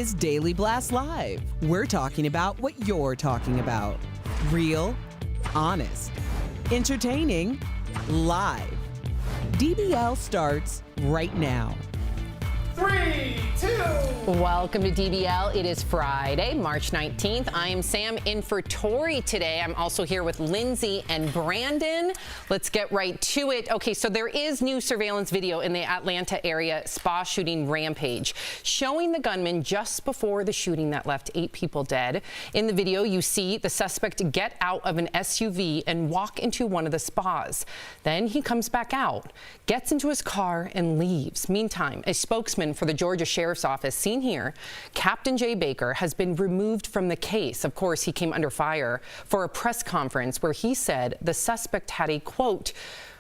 is Daily Blast Live. We're talking about what you're talking about. Real, honest, entertaining, live. DBL starts right now. 3, 2. Welcome to DBL. It is Friday, March 19th. I am Sam in for Tori today. I'm also here with Lindsay and Brandon. Let's get right to it. Okay, so there is new surveillance video in the Atlanta area spa shooting rampage showing the gunman just before the shooting that left 8 people dead. In the video, you see the suspect get out of an SUV and walk into one of the spas. Then he comes back out, gets into his car and leaves. Meantime, a spokesman for the Georgia Sheriff's Office, seen here, Captain Jay Baker, has been removed from the case. Of course, he came under fire for a press conference where he said the suspect had a, quote,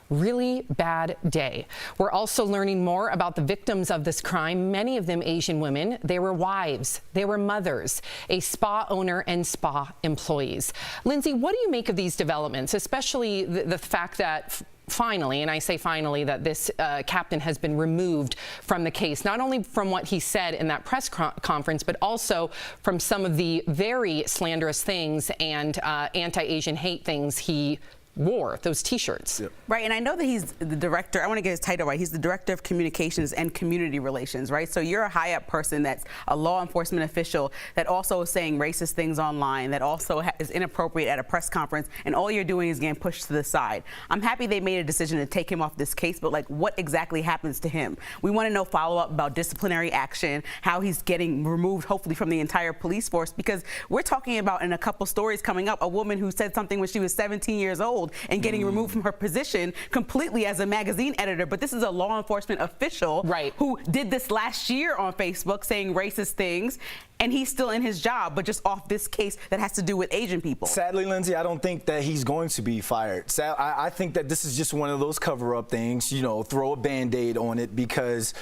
really bad day. We're also learning more about the victims of this crime, many of them Asian women. They were wives, they were mothers, a spa owner and spa employees. Lindsay, what do you make of these developments, especially the fact that finally, and I say finally, that this captain has been removed from the case, not only from what he said in that press conference, but also from some of the very slanderous things and anti-Asian hate things he wore, those T-shirts. Yep. Right, and I know that he's the director, I want to get his title right, he's the director of communications and community relations, right? So you're a high up person that's a law enforcement official that also is saying racist things online, that also is inappropriate at a press conference, and all you're doing is getting pushed to the side. I'm happy they made a decision to take him off this case, but like, what exactly happens to him? We want to know follow-up about disciplinary action, how he's getting removed, hopefully, from the entire police force, because we're talking about, in a couple stories coming up, a woman who said something when she was 17 years old Vogue and getting removed from her position completely as a magazine editor. But this is a law enforcement official who did this last year on Facebook saying racist things, and he's still in his job, but just off this case that has to do with Asian people. Sadly, Lindsay, I don't think that he's going to be fired. I think that this is just one of those cover-up things, you know, throw a Band-Aid on it, because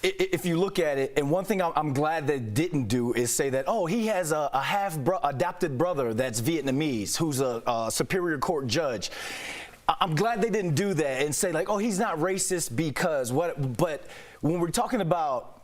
if you look at it, and one thing I'm glad that didn't do is say that, oh, he has a adopted brother that's Vietnamese who's a Superior Court judge. I'm glad they didn't do that and say like, oh, he's not racist because what, but when we're talking about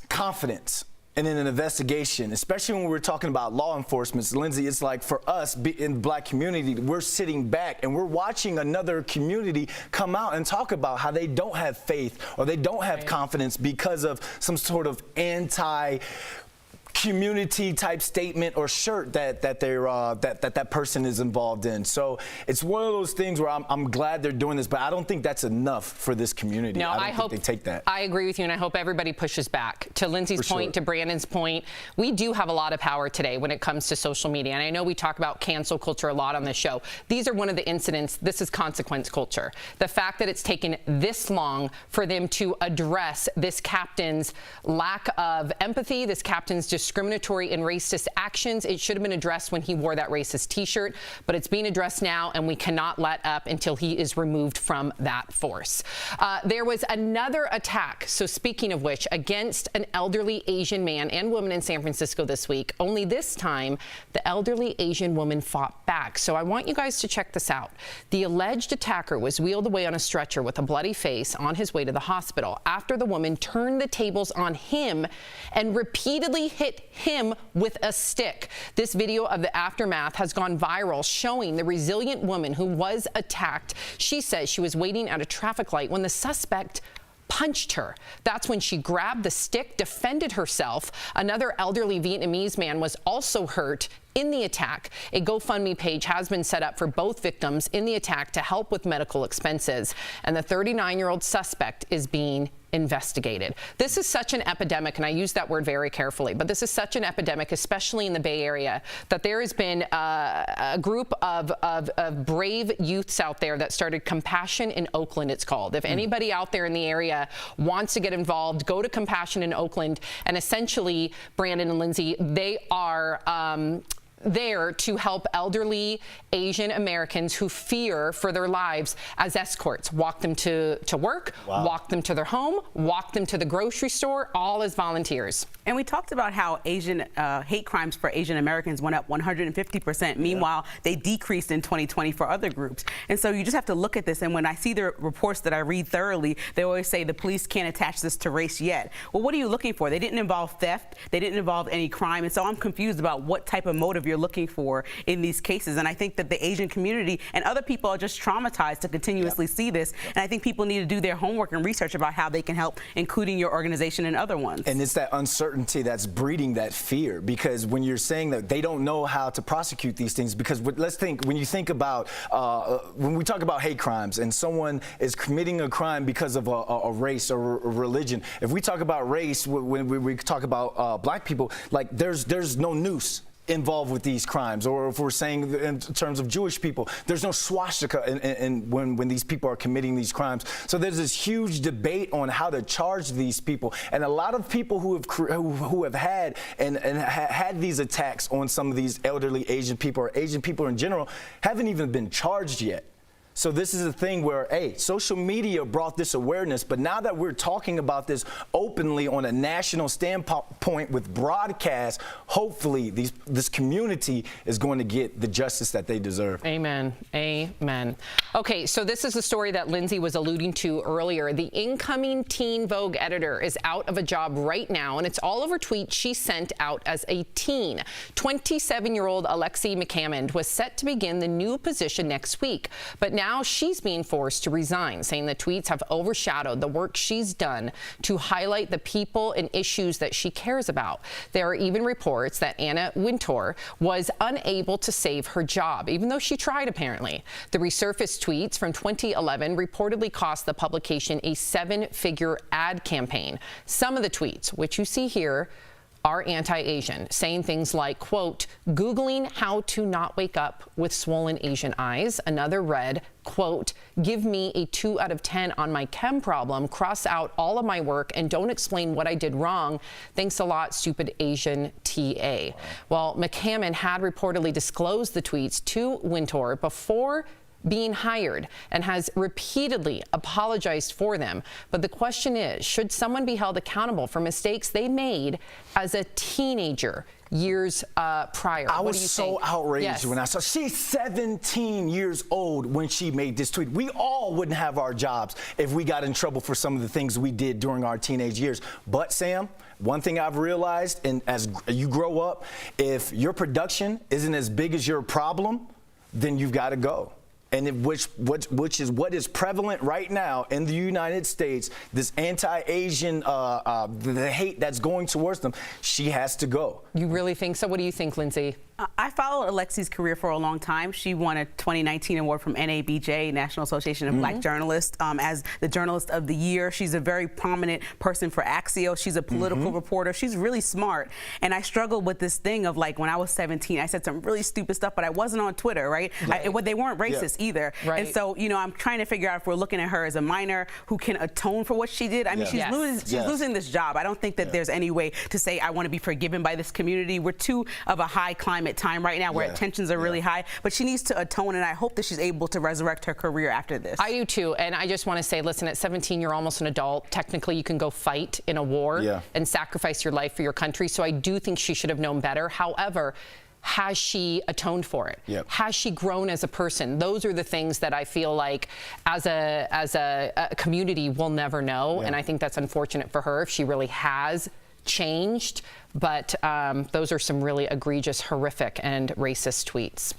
confidence, and in an investigation, especially when we're talking about law enforcement, Lindsay, it's like for us in the black community, we're sitting back and we're watching another community come out and talk about how they don't have faith or they don't have confidence because of some sort of anti-community type statement or shirt that person is involved in. So it's one of those things where I'm glad they're doing this, but I don't think that's enough for this community. No, I hope they take that. I agree with you, and I hope everybody pushes back. To Lindsay's point, to Brandon's point, we do have a lot of power today when it comes to social media, and I know we talk about cancel culture a lot on this show. These are one of the incidents. This is consequence culture. The fact that it's taken this long for them to address this captain's lack of empathy, this captain's discriminatory and racist actions. It should have been addressed when he wore that racist t-shirt, but it's being addressed now, and we cannot let up until he is removed from that force. There was another attack, so speaking of which, against an elderly Asian man and woman in San Francisco this week. Only this time, the elderly Asian woman fought back. So I want you guys to check this out. The alleged attacker was wheeled away on a stretcher with a bloody face on his way to the hospital after the woman turned the tables on him and repeatedly hit him with a stick. This video of the aftermath has gone viral, showing the resilient woman who was attacked. She says she was waiting at a traffic light when the suspect punched her. That's when she grabbed the stick, defended herself. Another elderly Vietnamese man was also hurt in the attack. A GoFundMe page has been set up for both victims in the attack to help with medical expenses, and the 39-year-old suspect is being investigated. This is such an epidemic, and I use that word very carefully, but this is such an epidemic, especially in the Bay Area, that there has been a group of brave youths out there that started Compassion in Oakland, it's called. If anybody out there in the area wants to get involved, go to Compassion in Oakland, and essentially, Brandon and Lindsay, they are there to help elderly Asian Americans who fear for their lives as escorts. Walk them to work, walk them to their home, walk them to the grocery store, all as volunteers. And we talked about how Asian hate crimes for Asian Americans went up 150%. Meanwhile, they decreased in 2020 for other groups. And so you just have to look at this. And when I see the reports that I read thoroughly, they always say the police can't attach this to race yet. Well, what are you looking for? They didn't involve theft. They didn't involve any crime. And so I'm confused about what type of motive you're looking for in these cases. And I think that the Asian community and other people are just traumatized to continuously see this. And I think people need to do their homework and research about how they can help, including your organization and other ones. And it's that uncertainty that's breeding that fear, because when you're saying that they don't know how to prosecute these things, because let's think, when you think about, when we talk about hate crimes and someone is committing a crime because of a race or a religion, if we talk about race, when we talk about black people, like there's no noose involved with these crimes. Or if we're saying in terms of Jewish people, there's no swastika when these people are committing these crimes. So there's this huge debate on how to charge these people, and a lot of people who have had these attacks on some of these elderly Asian people or Asian people in general haven't even been charged yet. So this is a thing where, hey, social media brought this awareness, but now that we're talking about this openly on a national standpoint with broadcast, hopefully this community is going to get the justice that they deserve. Amen. Amen. Okay, so this is the story that Lindsay was alluding to earlier. The incoming teen Vogue editor is out of a job right now, and it's all over tweets she sent out as a teen. 27-year-old Alexi McCammond was set to begin the new position next week, but now she's being forced to resign, saying the tweets have overshadowed the work she's done to highlight the people and issues that she cares about. There are even reports that Anna Wintour was unable to save her job, even though she tried, apparently. The resurfaced tweets from 2011 reportedly cost the publication a 7-figure ad campaign. Some of the tweets, which you see here, are anti-Asian, saying things like, quote, Googling how to not wake up with swollen Asian eyes. Another read, quote, give me a 2 out of 10 on my chem problem, cross out all of my work, and don't explain what I did wrong. Thanks a lot, stupid Asian TA. Well, McCammon had reportedly disclosed the tweets to Wintour before being hired and has repeatedly apologized for them. But the question is, should someone be held accountable for mistakes they made as a teenager years prior? I What was do you so think? outraged Yes. when I saw she's 17 years old when she made this tweet. We all wouldn't have our jobs if we got in trouble for some of the things we did during our teenage years. But Sam, one thing I've realized, and as you grow up, if your production isn't as big as your problem, then you've got to go. And which is what is prevalent right now in the United States, this anti-Asian, the hate that's going towards them, she has to go. You really think so? What do you think, Lindsay? I followed Alexi's career for a long time. She won a 2019 award from NABJ, National Association of Black Journalists, as the Journalist of the Year. She's a very prominent person for Axios. She's a political reporter. She's really smart. And I struggled with this thing of, like, when I was 17, I said some really stupid stuff, but I wasn't on Twitter, right? They weren't racist either. Right. And so, you know, I'm trying to figure out if we're looking at her as a minor who can atone for what she did. I mean, she's losing this job. I don't think that there's any way to say I want to be forgiven by this community. We're too of a high climate time right now where tensions are really high, but she needs to atone, and I hope that she's able to resurrect her career after this. I do too, and I just want to say, listen, at 17, you're almost an adult. Technically, you can go fight in a war and sacrifice your life for your country, so I do think she should have known better. However, has she atoned for it? Has she grown as a person? Those are the things that I feel like as a community we'll never know, and I think that's unfortunate for her if she really has changed. But those are some really egregious, horrific, and racist tweets.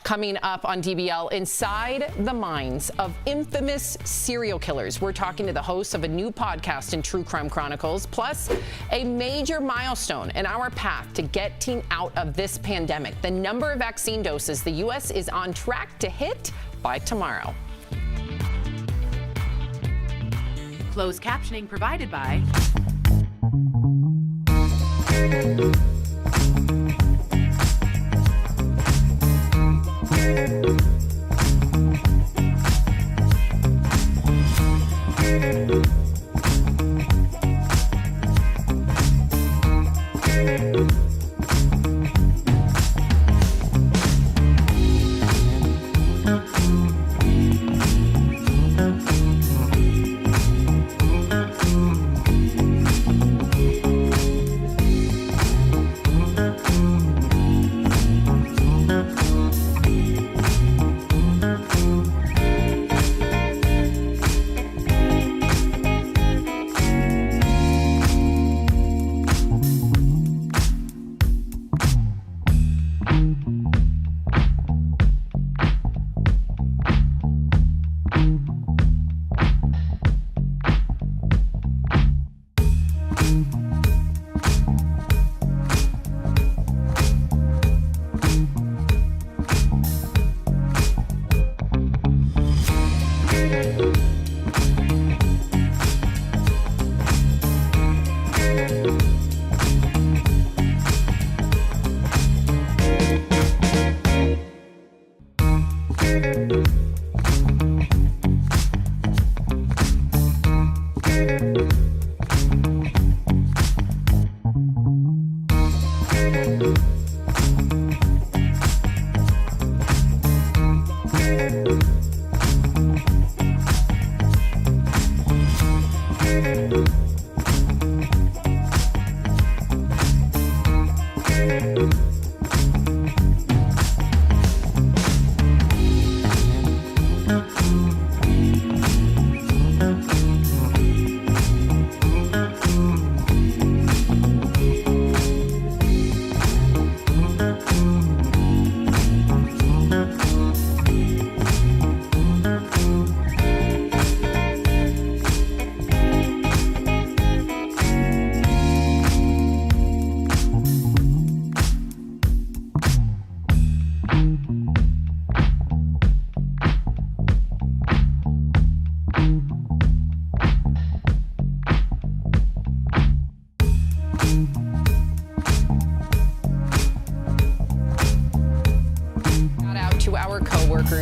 Coming up on DBL, inside the minds of infamous serial killers. We're talking to the hosts of a new podcast in True Crime Chronicles, plus a major milestone in our path to getting out of this pandemic. The number of vaccine doses the U.S. is on track to hit by tomorrow. Closed captioning provided by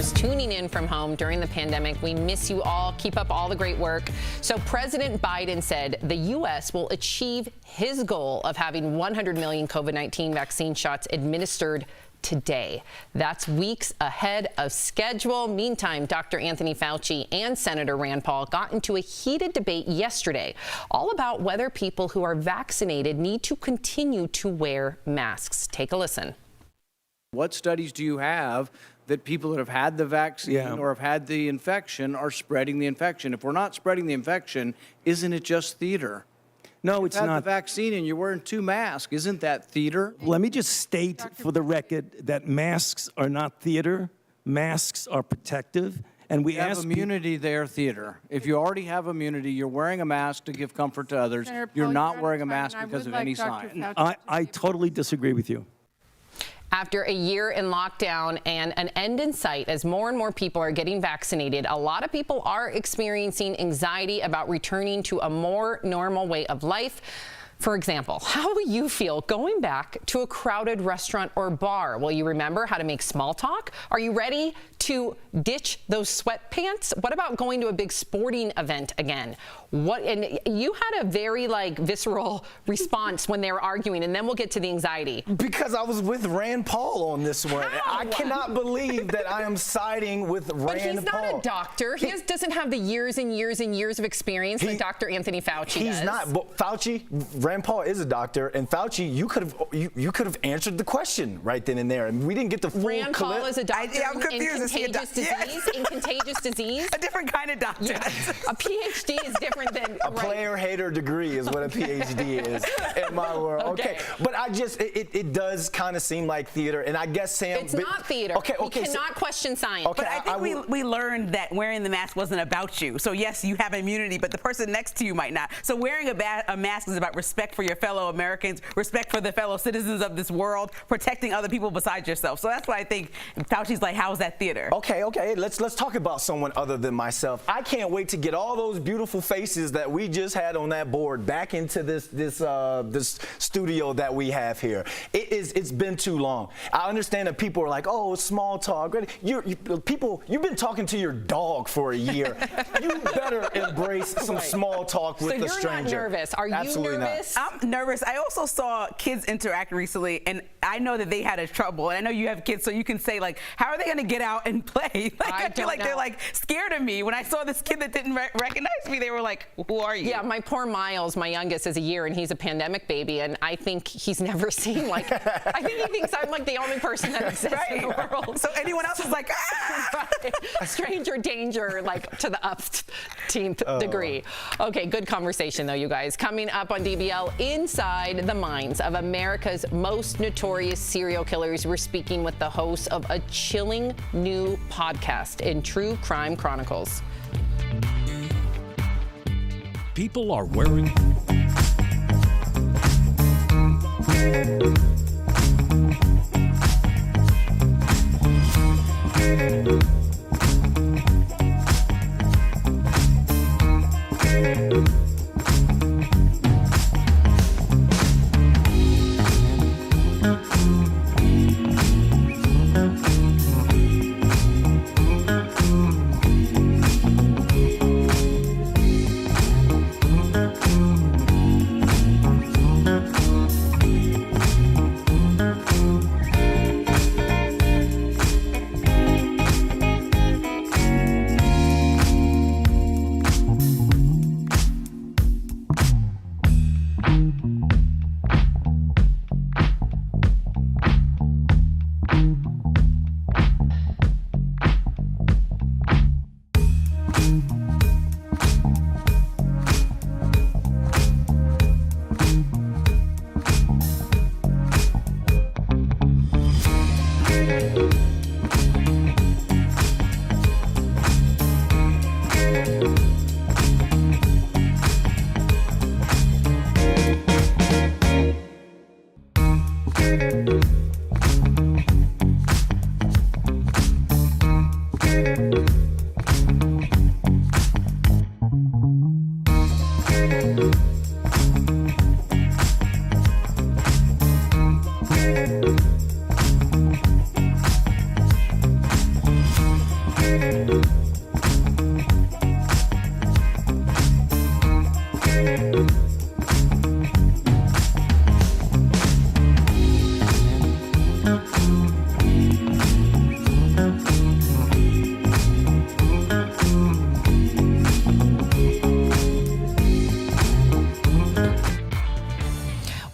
those tuning in from home during the pandemic. We miss you all. Keep up all the great work. So President Biden said the U.S. will achieve his goal of having 100 million COVID-19 vaccine shots administered today. That's weeks ahead of schedule. Meantime, Dr. Anthony Fauci and Senator Rand Paul got into a heated debate yesterday, all about whether people who are vaccinated need to continue to wear masks. Take a listen. What studies do you have that people that have had the vaccine or have had the infection are spreading the infection? If we're not spreading the infection, isn't it just theater? No, it's Had not. the vaccine and you're wearing 2 masks. Isn't that theater? Let me just state for the record that masks are not theater. Masks are protective. And we You have ask immunity there, theater. If you already have immunity, you're wearing a mask to give comfort to others. Senator You're Paul, not you're out wearing a of time, mask and I because would of any like Dr. sign. Fauci I totally disagree with you. After a year in lockdown and an end in sight as more and more people are getting vaccinated, a lot of people are experiencing anxiety about returning to a more normal way of life. For example, how will you feel going back to a crowded restaurant or bar? Will you remember how to make small talk? Are you ready to ditch those sweatpants? What about going to a big sporting event again? And you had a very visceral response when they were arguing, and then we'll get to the anxiety. Because I was with Rand Paul on this one. How? I cannot believe that I am siding with Rand Paul. But he's not a doctor. He doesn't have the years and years and years of experience that Dr. Anthony Fauci does. He's not. But Fauci, Rand Paul is a doctor, and Fauci, you could have answered the question right then and there, and we didn't get the full Rand Paul is a doctor I'm confused. Is he a contagious disease. In contagious disease. A different kind of doctor. Yes. A PhD is different than A player hater degree is what a PhD is in my world. Okay. But it does kind of seem like theater, and I guess Sam. It's not theater. Okay. You cannot question science. Okay. But I think we learned that wearing the mask wasn't about you. So yes, you have immunity, but the person next to you might not. So wearing a mask is about respect for your fellow Americans, respect for the fellow citizens of this world, protecting other people besides yourself. So that's why I think Fauci's like, how is that theater? Okay. Let's talk about someone other than myself. I can't wait to get all those beautiful faces that we just had on that board back into this studio that we have here. It's been too long. I understand that people are like, oh, small talk. You've been talking to your dog for a year. You better embrace some small talk with the stranger. So you're not nervous. Are you Absolutely nervous? not. I'm nervous. I also saw kids interact recently, and I know that they had a trouble. And I know you have kids, so you can say, like, how are they going to get out and play? I feel like they're like scared of me. When I saw this kid that didn't recognize me, they were like, who are you? Yeah, my poor Miles, my youngest, is a year, and he's a pandemic baby, and I think he's never seen, I think he thinks I'm like the only person that exists in the world. So anyone else is like, ah! Right. Stranger danger, to the upteenth degree. Okay, good conversation, though, you guys. Coming up on DBL, inside the minds of America's most notorious serial killers, we're speaking with the host of a chilling new podcast in True Crime Chronicles. People are wearing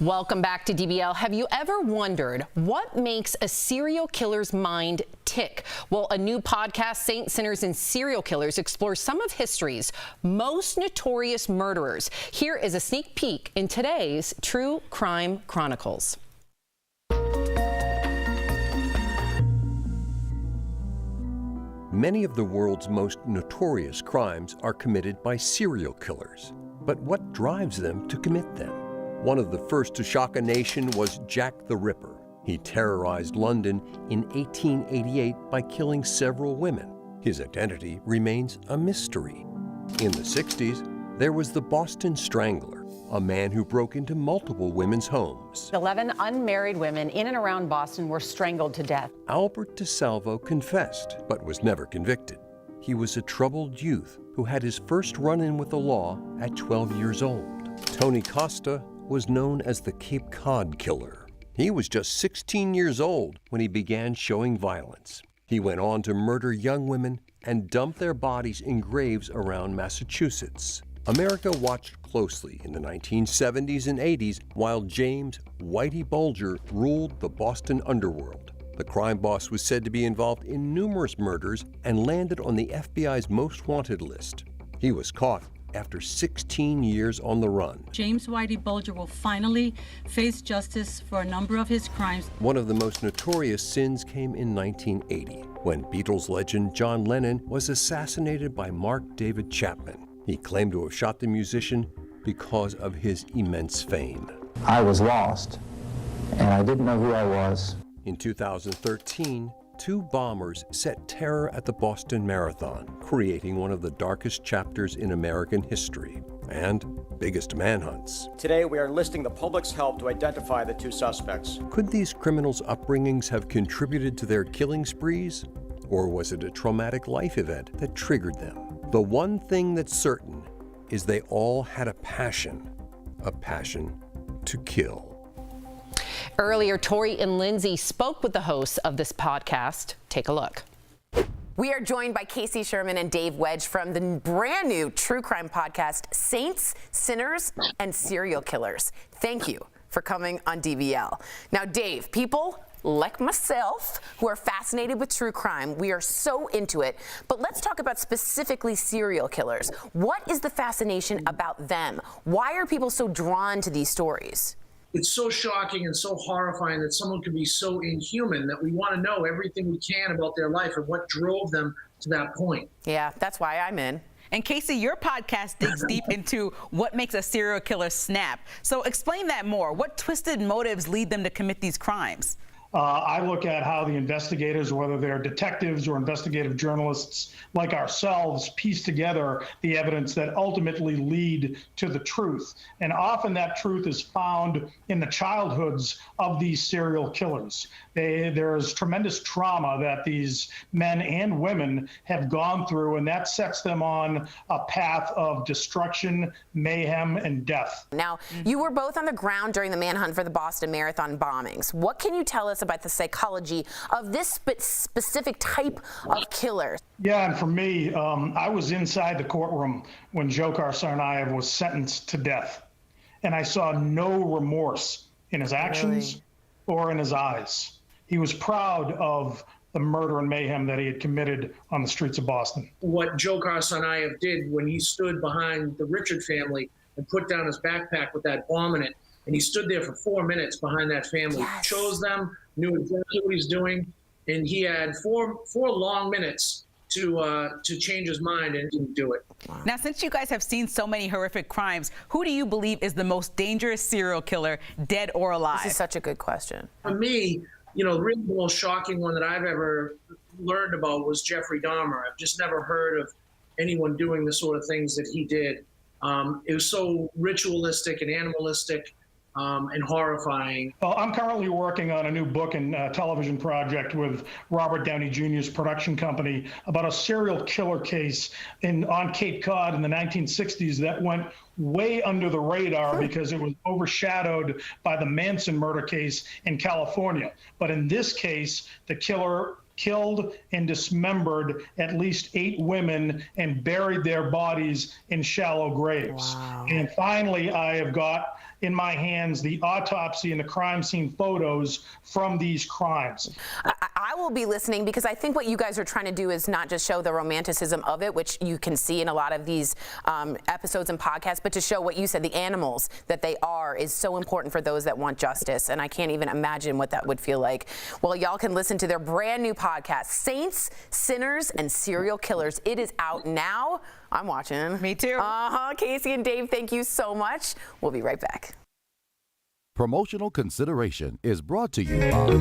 Welcome back to DBL. Have you ever wondered what makes a serial killer's mind tick? Well, a new podcast, Saints, Sinners, and Serial Killers, explores some of history's most notorious murderers. Here is a sneak peek in today's True Crime Chronicles. Many of the world's most notorious crimes are committed by serial killers. But what drives them to commit them? One of the first to shock a nation was Jack the Ripper. He terrorized London in 1888 by killing several women. His identity remains a mystery. In the 60s, there was the Boston Strangler, a man who broke into multiple women's homes. 11 unmarried women in and around Boston were strangled to death. Albert DeSalvo confessed, but was never convicted. He was a troubled youth who had his first run-in with the law at 12 years old. Tony Costa was known as the Cape Cod Killer. He was just 16 years old when he began showing violence. He went on to murder young women and dump their bodies in graves around Massachusetts. America watched closely in the 1970s and 80s while James Whitey Bulger ruled the Boston underworld. The crime boss was said to be involved in numerous murders and landed on the FBI's most wanted list. He was caught after 16 years on the run. James Whitey Bulger will finally face justice for a number of his crimes. One of the most notorious sins came in 1980, when Beatles legend John Lennon was assassinated by Mark David Chapman. He claimed to have shot the musician because of his immense fame. I was lost, and I didn't know who I was. In 2013, two bombers set terror at the Boston Marathon, creating one of the darkest chapters in American history and biggest manhunts. Today, we are enlisting the public's help to identify the two suspects. Could these criminals' upbringings have contributed to their killing sprees? Or was it a traumatic life event that triggered them? The one thing that's certain is they all had a passion to kill. Earlier, Tori and Lindsay spoke with the hosts of this podcast. Take a look. We are joined by Casey Sherman and Dave Wedge from the brand new true crime podcast, Saints, Sinners, and Serial Killers. Thank you for coming on DBL. Now, Dave, people like myself who are fascinated with true crime, we are so into it. But let's talk about specifically serial killers. What is the fascination about them? Why are people so drawn to these stories? It's so shocking and so horrifying that someone could be so inhuman that we want to know everything we can about their life and what drove them to that point. Yeah, that's why I'm in. And Casey, your podcast digs deep into what makes a serial killer snap. So explain that more. What twisted motives lead them to commit these crimes? I look at how the investigators, whether they're detectives or investigative journalists like ourselves, piece together the evidence that ultimately lead to the truth. And often that truth is found in the childhoods of these serial killers. There's tremendous trauma that these men and women have gone through, and that sets them on a path of destruction, mayhem, and death. Now, you were both on the ground during the manhunt for the Boston Marathon bombings. What can you tell us about the psychology of this specific type of killer? Yeah, and for me, I was inside the courtroom when Dzhokhar Tsarnaev was sentenced to death, and I saw no remorse in his actions or in his eyes. He was proud of the murder and mayhem that he had committed on the streets of Boston. What Dzhokhar Tsarnaev did when he stood behind the Richard family and put down his backpack with that bomb in it, and he stood there for 4 minutes behind that family, Yes. chose them, knew exactly what he's doing, and he had four long minutes to change his mind and didn't do it. Now, since you guys have seen so many horrific crimes, who do you believe is the most dangerous serial killer, dead or alive? This is such a good question. For me, really the most shocking one that I've ever learned about was Jeffrey Dahmer. I've just never heard of anyone doing the sort of things that he did. It was so ritualistic and animalistic. And horrifying. Well, I'm currently working on a new book and television project with Robert Downey Jr.'s production company about a serial killer case on Cape Cod in the 1960s that went way under the radar because it was overshadowed by the Manson murder case in California. But in this case, the killer killed and dismembered at least 8 women and buried their bodies in shallow graves. Wow. And finally, I have got in my hands the autopsy and the crime scene photos from these crimes. I will be listening because I think what you guys are trying to do is not just show the romanticism of it, which you can see in a lot of these episodes and podcasts, but to show what you said, the animals that they are, is so important for those that want justice. And I can't even imagine what that would feel like. Well, y'all can listen to their brand new podcast, Saints, Sinners, and Serial Killers. It is out now. I'm watching. Me too. Casey and Dave, thank you so much. We'll be right back. Promotional consideration is brought to you by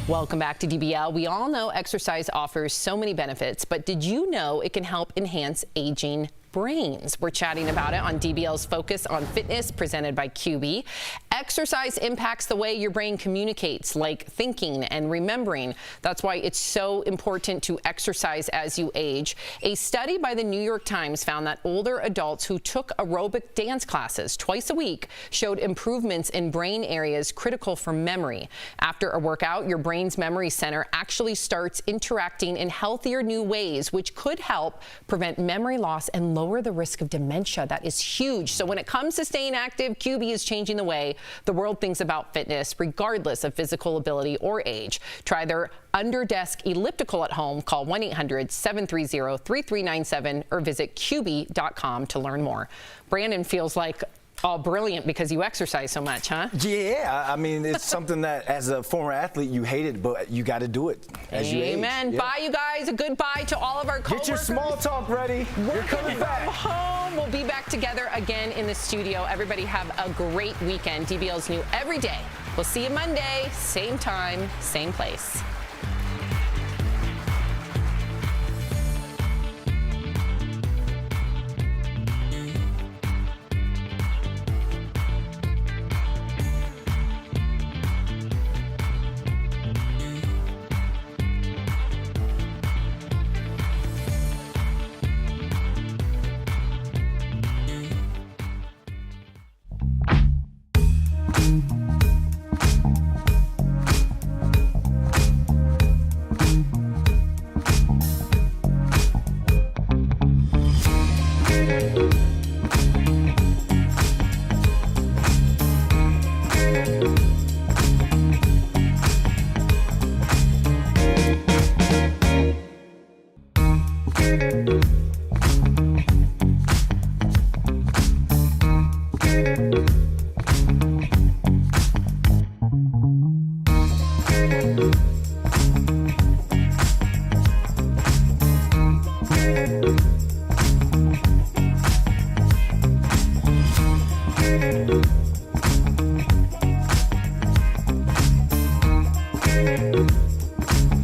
Welcome back to DBL. We all know exercise offers so many benefits, but did you know it can help enhance aging brains? We're chatting about it on DBL's Focus on Fitness, presented by QB. Exercise impacts the way your brain communicates, like thinking and remembering. That's why it's so important to exercise as you age. A study by the New York Times found that older adults who took aerobic dance classes twice a week showed improvements in brain areas critical for memory. After a workout, your brain's memory center actually starts interacting in healthier new ways, which could help prevent memory loss and lower the risk of dementia. That is huge. So when it comes to staying active, QB is changing the way the world thinks about fitness, regardless of physical ability or age. Try their under-desk elliptical at home. Call 1-800-730-3397 or visit QB.com to learn more. Brandon feels like all brilliant because you exercise so much, huh? Yeah, I mean, it's something that as a former athlete you hated, but you got to do it as you age. Amen. Yeah. Bye, you guys. A goodbye to all of our coworkers. Get your small talk ready. You're coming back. Home. We'll be back together again in the studio. Everybody have a great weekend. DBL's new every day. We'll see you Monday, same time, same place. Thank you.